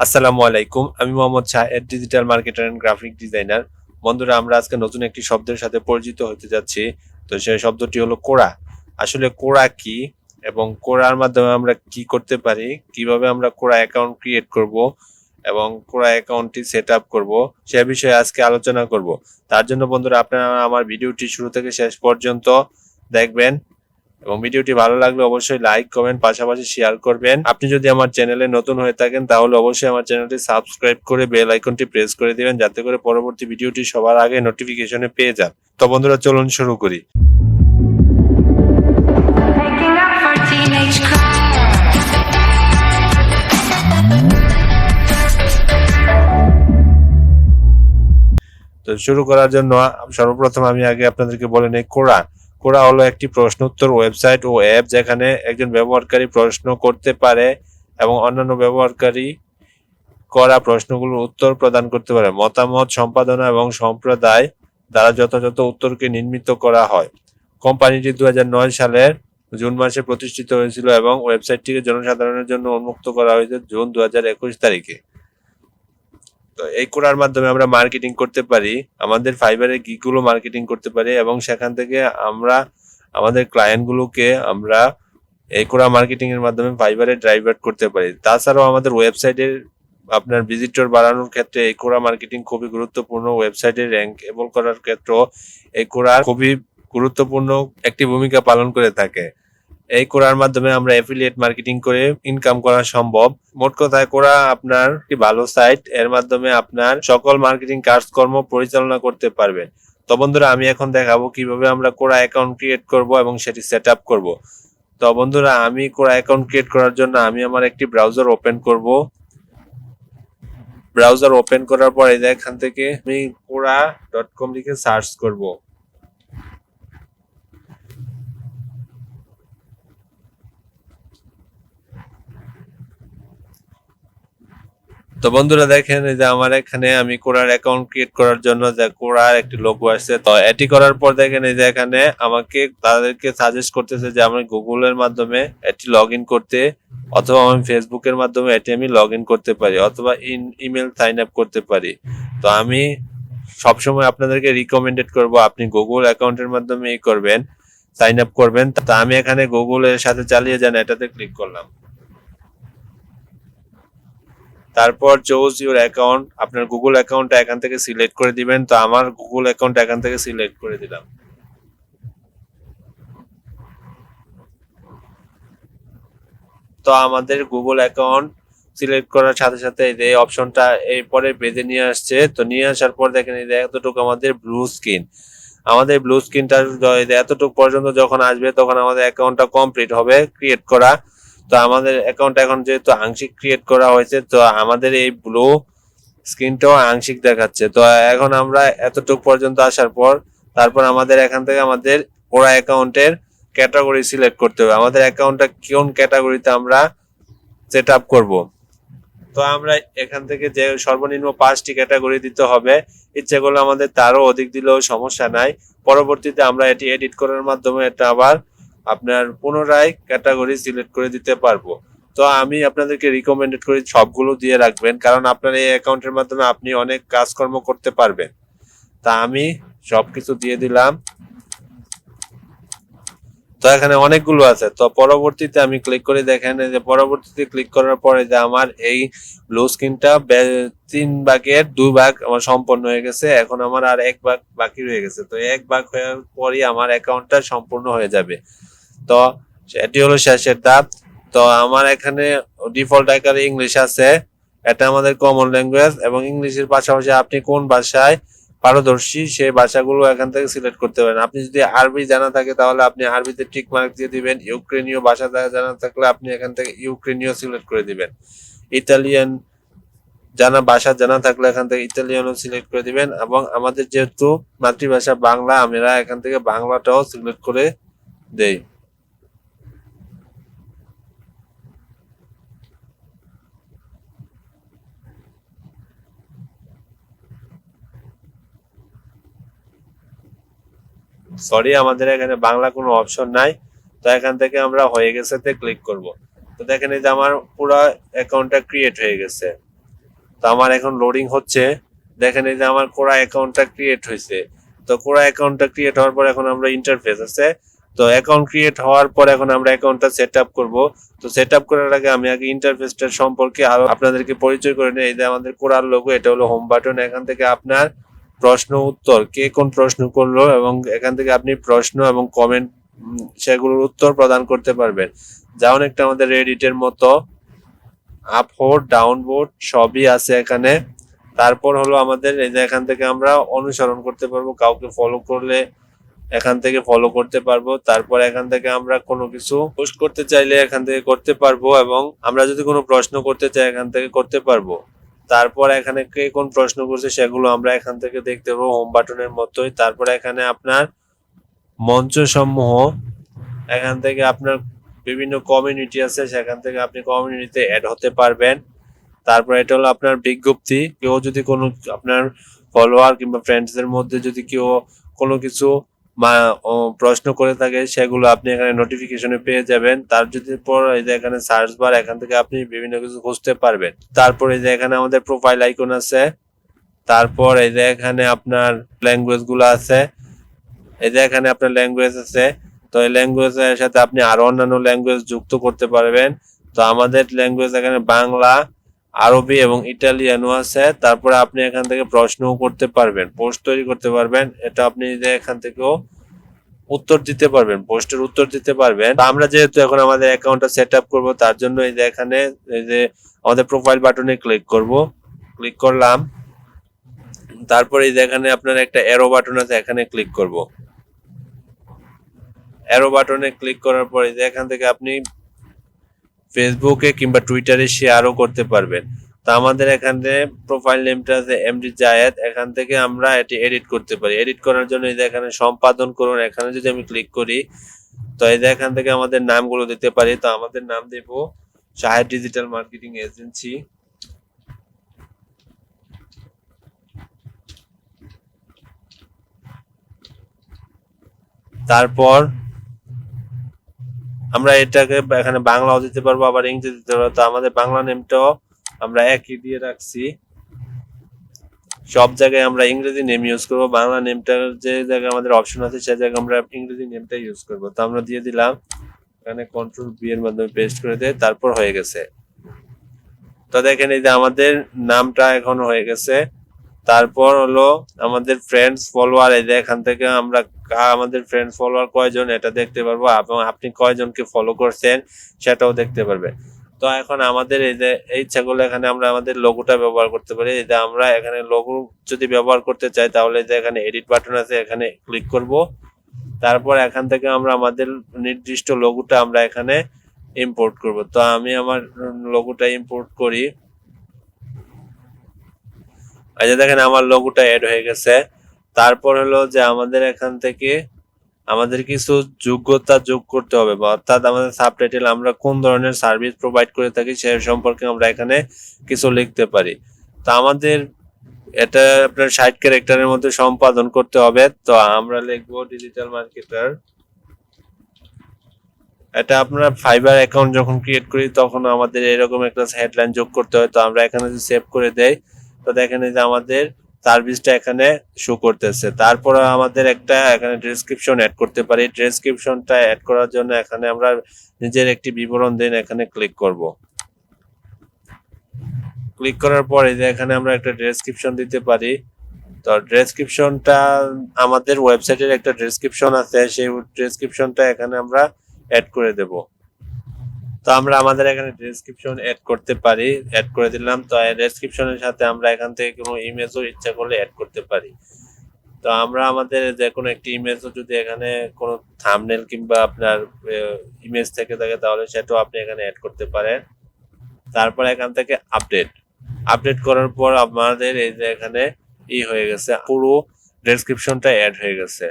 আসসালামু আলাইকুম, আমি Mohammad Shahed, digital marketer and graphic designer. বন্ধুরা, আমরা আজকে নতুন একটি শব্দের সাথে পরিচিত হতে যাচ্ছি। তো সেই শব্দটি হলো কোরা। আসলে কোরা কি এবং কোরার মাধ্যমে আমরা কি করতে পারি, কিভাবে আমরা কোরা অ্যাকাউন্ট ক্রিয়েট করব এবং কোরা অ্যাকাউন্টটি সেট আপ করবো, সে বিষয়ে আজকে আলোচনা করব। তার জন্য বন্ধুরা, আপনারা আমার ভিডিওটি শুরু থেকে শেষ পর্যন্ত দেখবেন এবং ভিডিওটি ভালো লাগলে অবশ্যই লাইক, কমেন্ট, পাশাপাশি শেয়ার করবেন। আপনি যদি আমার চ্যানেলে নতুন হয়ে থাকেন তাহলে অবশ্যই আমার চ্যানেলটি সাবস্ক্রাইব করে বেল আইকনটি প্রেস করে দিবেন, যাতে করে পরবর্তী ভিডিওটি সবার আগে নোটিফিকেশনে পেয়ে যান। তো বন্ধুরা, চলুন শুরু করি। তো শুরু করার জন্য সর্বপ্রথম আমি আগে আপনাদেরকে বলে নেই, কোরা হলো একটি প্রশ্ন উত্তর ওয়েবসাইট ও অ্যাপ, যেখানে একজন ব্যবহারকারী প্রশ্ন করতে পারে এবং অন্যান্য ব্যবহারকারী করা প্রশ্নগুলোর উত্তর প্রদান করতে পারে। মতামত সম্পাদনা এবং সম্প্রদায় দ্বারা যথাযথ উত্তরকে নির্মিত করা হয়। কোম্পানিটি 2009 সালের জুন মাসে প্রতিষ্ঠিত হয়েছিল এবং ওয়েবসাইটটিকে জনসাধারণের জন্য উন্মুক্ত করা হয়েছে জুন 2021 তারিখে। তো এই কোরার মাধ্যমে আমরা মার্কেটিং করতে পারি, আমাদের ফাইবারের গিগগুলো মার্কেটিং করতে পারি এবং সেখান থেকে আমরা আমাদের ক্লায়েন্টগুলোকে আমরা এই কোরা মার্কেটিং এর মাধ্যমে ফাইবারে ড্রাইভার করতে পারি। তাছাড়াও আমাদের ওয়েবসাইটের আপনার ভিজিটর বাড়ানোর ক্ষেত্রে এই কোরা মার্কেটিং খুবই গুরুত্বপূর্ণ। ওয়েবসাইটে র্যাঙ্কেবল করার ক্ষেত্রেও এই কোরা খুবই গুরুত্বপূর্ণ একটি ভূমিকা পালন করে থাকে। এই কোরার মাধ্যমে আমরা অ্যাফিলিয়েট মার্কেটিং করে ইনকাম করা সম্ভব। মোট কথায় কোরা আপনার একটি ভালো সাইট, এর মাধ্যমে আপনার সকল মার্কেটিং কাজকর্ম পরিচালনা করতে পারবেন। তো বন্ধুরা, আমি এখন দেখাবো কিভাবে আমরা কোরা অ্যাকাউন্ট ক্রিয়েট করব এবং সেটি সেট আপ করবো। তো বন্ধুরা, আমি কোরা অ্যাকাউন্ট ক্রিয়েট করার জন্য আমি আমার একটি ব্রাউজার ওপেন করব। ব্রাউজার ওপেন করার পর এই যে এখান থেকে আমি quora.com লিখে সার্চ করব। তো বন্ধুরা দেখেন, এই যে আমার এখানে আমি কোরার অ্যাকাউন্ট ক্রিয়েট করার জন্য যে কোরার একটি লোগো আসছে। তো এটি করার পর দেখেন, এই যে এখানে আমাকে তাদেরকে সাজেস্ট করতেছে যে আমি গুগলের মাধ্যমে এটি লগ ইন করতে, অথবা আমি ফেসবুকের মাধ্যমে এটি আমি লগ ইন করতে পারি, অথবা ইমেল সাইন আপ করতে পারি। তো আমি সবসময় আপনাদেরকে রিকমেন্ডেড করব আপনি গুগল অ্যাকাউন্টের মাধ্যমে করবেন, সাইন আপ করবেন। তা আমি এখানে গুগলের সাথে চালিয়ে যান এটাতে ক্লিক করলাম। তারপর চুজ ইউর অ্যাকাউন্ট, আপনার গুগল অ্যাকাউন্টটা এখান থেকে সিলেক্ট করে দিবেন। তো আমার গুগল অ্যাকাউন্ট এখান থেকে সিলেক্ট করে দিলাম। তো আমাদের গুগল অ্যাকাউন্ট সিলেক্ট করার সাথে সাথে এই অপশনটা এরপরে পেজে নিয়ে আসছে। তো নিয়ে আসার পর দেখেন, এই এতটুকু আমাদের ব্লু স্ক্রিন, আমাদের ব্লু স্ক্রিনটা এতটুকু পর্যন্ত যখন আসবে তখন আমাদের অ্যাকাউন্টটা কমপ্লিট হবে ক্রিয়েট করা। তো আমাদের অ্যাকাউন্ট এখন যেহেতু আংশিক ক্রিয়েট করা হয়েছে, তো আমাদের এই ব্লু স্ক্রিনটাও আংশিক দেখাচ্ছে। তো এখন আমরা এতটুকু পর্যন্ত আসার পর তারপর আমাদের এখান থেকে আমাদের কোরা অ্যাকাউন্টের ক্যাটাগরি সিলেক্ট করতে হবে, আমাদের অ্যাকাউন্টটা কোন ক্যাটাগরিতে আমরা সেট আপ করবো। তো আমরা এখান থেকে যে সর্বনিম্ন 5টি ক্যাটাগরি দিতে হবে, ইচ্ছে করলে আমাদের তারও অধিক দিলেও সমস্যা নাই। পরবর্তীতে আমরা এটি এডিট করার মাধ্যমে এটা আবার আপনার পুনরায় ক্যাটাগরি সিলেক্ট করে দিতে পারবো। তো আমি আপনাদেরকে রিকমেন্ডেড করি সবগুলো দিয়ে রাখবেন, কারণ আপনার এই অ্যাকাউন্টের মাধ্যমে আপনি অনেক কাজকর্ম করতে পারবেন। তা আমি সবকিছু দিয়ে দিলাম। তো এখানে অনেকগুলো আছে। তো পরবর্তীতে আমি ক্লিক করে দেখেন, যে পরবর্তীতে ক্লিক করার পরে যে আমার এই ব্লু স্ক্রিনটা 3 ভাগের 2 ভাগ আমার সম্পন্ন হয়ে গেছে। এখন আমার আর 1 ভাগ বাকি রয়ে গেছে। তো 1 ভাগ হওয়ার পরই আমার অ্যাকাউন্টটা সম্পূর্ণ হয়ে যাবে। তো এটি হলো শেষের ধাপ। তো আমার এখানে ডিফল্ট আকারে ইংলিশ আছে, এটা আমাদের কমন ল্যাঙ্গুয়েজ, এবং ইংলিশের পাশাপাশি আপনি কোন ভাষায় পারদর্শী সেই ভাষাগুলো এখান থেকে সিলেক্ট করতে পারেন। আপনি যদি আরবি জানা থাকে তাহলে আপনি আরবিতে টিক মার্ক দিয়ে দিবেন। ইউক্রেনীয় ভাষা জানা থাকলে আপনি এখান থেকে ইউক্রেনীয় সিলেক্ট করে দিবেন। ইতালিয়ান ভাষা জানা থাকলে এখান থেকে ইতালিয়ানও সিলেক্ট করে দিবেন। এবং আমাদের যেহেতু মাতৃভাষা বাংলা, আমরা এখান থেকে বাংলাটাও সিলেক্ট করে দেই। সরি, আমাদের এখানে বাংলা কোনো অপশন নাই। তো এখান থেকে আমরা হয়ে গেছে তে ক্লিক করব। তো দেখেন, এই যে আমার পুরো অ্যাকাউন্টটা ক্রিয়েট হয়ে গেছে। তো আমার এখন লোডিং হচ্ছে। দেখেন এই যে আমার কোরা অ্যাকাউন্টটা ক্রিয়েট হয়েছে। তো কোরা অ্যাকাউন্টটা ক্রিয়েট হওয়ার পর এখন আমরা ইন্টারফেস আছে। তো অ্যাকাউন্ট ক্রিয়েট হওয়ার পর এখন আমরা অ্যাকাউন্টটা সেট আপ করবো। তো সেট আপ করার আগে আমি আগে ইন্টারফেসটার সম্পর্কে আরো আপনাদেরকে পরিচয় করে নিই। এই যে আমাদের কোরার লোগো, এটা হলো হোম বাটন। এখান থেকে আপনার প্রশ্ন উত্তর, কে কোন প্রশ্ন করলো এবং এখান থেকে আপনি প্রশ্ন এবং কমেন্ট সেগুলোর উত্তর প্রদান করতে পারবেন। যা অনেকটা আমাদের রেডিটের মতো আপভোট ডাউনভোট সবই আছে এখানে। তারপর হলো আমাদের এই যে এখান থেকে আমরা অনুসরণ করতে পারবো, কাউকে ফলো করলে এখান থেকে ফলো করতে পারবো। তারপর এখান থেকে আমরা কোনো কিছু পোস্ট করতে চাইলে এখান থেকে করতে পারবো, এবং আমরা যদি কোনো প্রশ্ন করতে চাই এখান থেকে করতে পারবো। তারপর এখানে কে কোন প্রশ্ন করছে সেগুলো আমরা এখান থেকে দেখতে পারবো হোম বাটনের মতোই। তারপর এখানে আপনার মঞ্চ সমূহ, এখান থেকে আপনার বিভিন্ন কমিউনিটি আছে, সেখান থেকে আপনি কমিউনিটিতে অ্যাড হতে পারবেন। তারপর এটা হলো আপনার বিজ্ঞপ্তি। কেউ যদি কোনো আপনার ফলোয়ার কিংবা ফ্রেন্ডসদের মধ্যে যদি কেউ কোনো কিছু প্রশ্ন করে থাকে সেগুলো আপনি এখানে নোটিফিকেশনে পেয়ে যাবেন। তার যদি পর এই যে এখানে সার্চ বার, এখান থেকে আপনি বিভিন্ন কিছু খুঁজতে পারবেন। তারপর এই যে এখানে আমাদের প্রোফাইল আইকন আছে। তারপর এই যে এখানে আপনার ল্যাঙ্গুয়েজ গুলো আছে। এই যে এখানে আপনার ল্যাঙ্গুয়েজ আছে। তো এই ল্যাঙ্গুয়েজের সাথে আপনি আরো অন্যান্য ল্যাঙ্গুয়েজ যুক্ত করতে পারবেন। তো আমাদের ল্যাঙ্গুয়েজ এখানে বাংলা, আরবি এবং ইটালিয়ানও আছে। তারপরে আপনি এখান থেকে প্রশ্নও করতে পারবেন, পোস্ট তৈরি করতে পারবেন। এটা আপনি যে এখান থেকেও উত্তর দিতে পারবেন, পোস্টের উত্তর দিতে পারবেন। আমরা যেহেতু এখন আমাদের অ্যাকাউন্টটা সেট আপ করবো, তার জন্য এই যে এখানে এই যে আমাদের প্রোফাইল বাটনে ক্লিক করব। ক্লিক করলাম। তারপরে এই যে এখানে আপনার একটা অ্যারো বাটন আছে, এখানে ক্লিক করব। অ্যারো বাটনে ক্লিক করার পরে যে এখান থেকে আপনি ফেসবুকে কিংবা টুইটারে শেয়ারও করতে পারবেন। তো আমাদের এখানে প্রোফাইল নেমটা আছে এমডি জায়েদ। এখান থেকে আমরা এটি এডিট করতে পারি। এডিট করার জন্য এই যে এখানে সম্পাদন করুন, এখানে যদি আমি ক্লিক করি তো এই যে এখান থেকে আমাদের নামগুলো দিতে পারি। তো আমাদের নাম দেব শাহেদ ডিজিটাল মার্কেটিং এজেন্সি। তারপর আমরা এটাকে এখানে বাংলাও দিতে পারবো, আবার ইংরেজি দিতে পারবো। তো আমাদের বাংলা নেমটাও আমরা একই দিয়ে রাখছি। সব জায়গায় আমরা ইংরেজি নেম ইউজ করবো। বাংলা নেমটা যে জায়গায় আমাদের অপশন আছে সে জায়গায় আমরা ইংরেজি নেমটা ইউজ করবো। তো আমরা দিয়ে দিলাম, এখানে কন্ট্রোল বি এর মাধ্যমে পেস্ট করে দেয়, তারপর হয়ে গেছে। তো দেখেন এই যে আমাদের নামটা এখন হয়ে গেছে। তারপর হলো আমাদের ফ্রেন্ডস ফলোয়ার। এই যে এখান থেকে আমরা আমাদের ফ্রেন্ডস ফলোয়ার কয়জন এটা দেখতে পারবো, এবং আপনি কয়জনকে ফলো করছেন সেটাও দেখতে পারবেন। তো এখন আমাদের এই যে এই ইচ্ছাগুলো এখানে আমরা আমাদের লোগোটা ব্যবহার করতে পারি। এই যে আমরা এখানে লোগো যদি ব্যবহার করতে চাই তাহলে যে এখানে এডিট বাটন আছে, এখানে ক্লিক করব। তারপর এখান থেকে আমরা আমাদের নির্দিষ্ট লোগোটা আমরা এখানে ইম্পোর্ট করব। তো আমি আমার লোগোটা ইম্পোর্ট করি। এই যে দেখেন আমার লোগোটা এড হয়ে গেছে। তারপর হলো যে আমাদের এখান থেকে আমাদের কিছু যোগ্যতা যোগ করতে হবে, অর্থাৎ আমাদের সাবটাইটেল আমরা কোন ধরনের সার্ভিস প্রোভাইড করে থাকি সে সম্পর্কে আমরা এখানে কিছু লিখতে পারি। তো আমাদের এটা আপনার 60 ক্যারেক্টারের মধ্যে সম্পাদন করতে হবে। তো আমরা লিখবো ডিজিটাল মার্কেটার। এটা আপনার ফাইবার অ্যাকাউন্ট যখন ক্রিয়েট করি তখন আমাদের এরকম একটা হেডলাইন যোগ করতে হয়। তো আমরা এখানে যদি সেভ করে দেই তো দেখেন যে আমাদের সার্ভিসটা এখানে শো করতেছে। তারপর আমাদের একটা এখানে ডেসক্রিপশন অ্যাড করতে পারি। ডেসক্রিপশনটা অ্যাড করার জন্য এখানে আমরা নিজের একটি বিবরণ দেন, এখানে ক্লিক করব। ক্লিক করার পরে যে এখানে আমরা একটা ডেসক্রিপশন দিতে পারি। তো ডেসক্রিপশনটা আমাদের ওয়েবসাইটের একটা ডেসক্রিপশন আছে, সেই ডেসক্রিপশনটা এখানে আমরা অ্যাড করে দেব। তো আমরা আমাদের এখানে ডেসক্রিপশন অ্যাড করতে পারি, অ্যাড করে দিলাম। তো ডেসক্রিপশনের সাথে আমরা এখান থেকে কোনো ইমেজও ইচ্ছা করলে অ্যাড করতে পারি। তো আমরা আমাদের যে কোনো একটি ইমেজও যদি এখানে কোনো থাম্বনেল কিংবা আপনার ইমেজ থেকে থাকে তাহলে সেটাও আপনি এখানে অ্যাড করতে পারেন। তারপর এখান থেকে আপডেট করার পর আমাদের এই যে এখানে হয়ে গেছে, পুরো ডেসক্রিপশনটা অ্যাড হয়ে গেছে।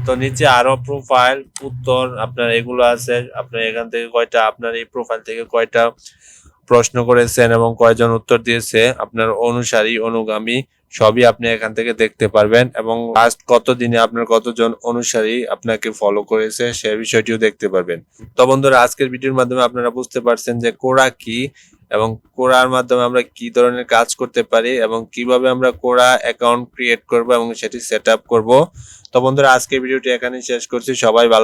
তো নিচে আরো প্রোফাইল উত্তর আপনার এগুলো আছে। আপনার এখান থেকে কয়টা আপনার এই প্রোফাইল থেকে কয়টা প্রশ্ন করেছেন এবং কয়জন উত্তর দিয়েছে, আপনার অনুসারী অনুগামী সবই আপনি এখান থেকে দেখতে পারবেন, এবং লাস্ট কত দিনে আপনার কতজন অনুসারী আপনাকে ফলো করেছে সে বিষয়টিও দেখতে পারবেন। তো বন্ধুরা, আজকের ভিডিওর মাধ্যমে আপনারা বুঝতে পারছেন যে কোরা কি এবং কোরার মাধ্যমে আমরা কি ধরনের কাজ করতে পারি এবং কিভাবে আমরা কোরা অ্যাকাউন্ট ক্রিয়েট করব এবং সেটি সেট আপ করবো। তো বন্ধুরা, আজকের ভিডিওটি এখানেই শেষ করছি। সবাই ভালো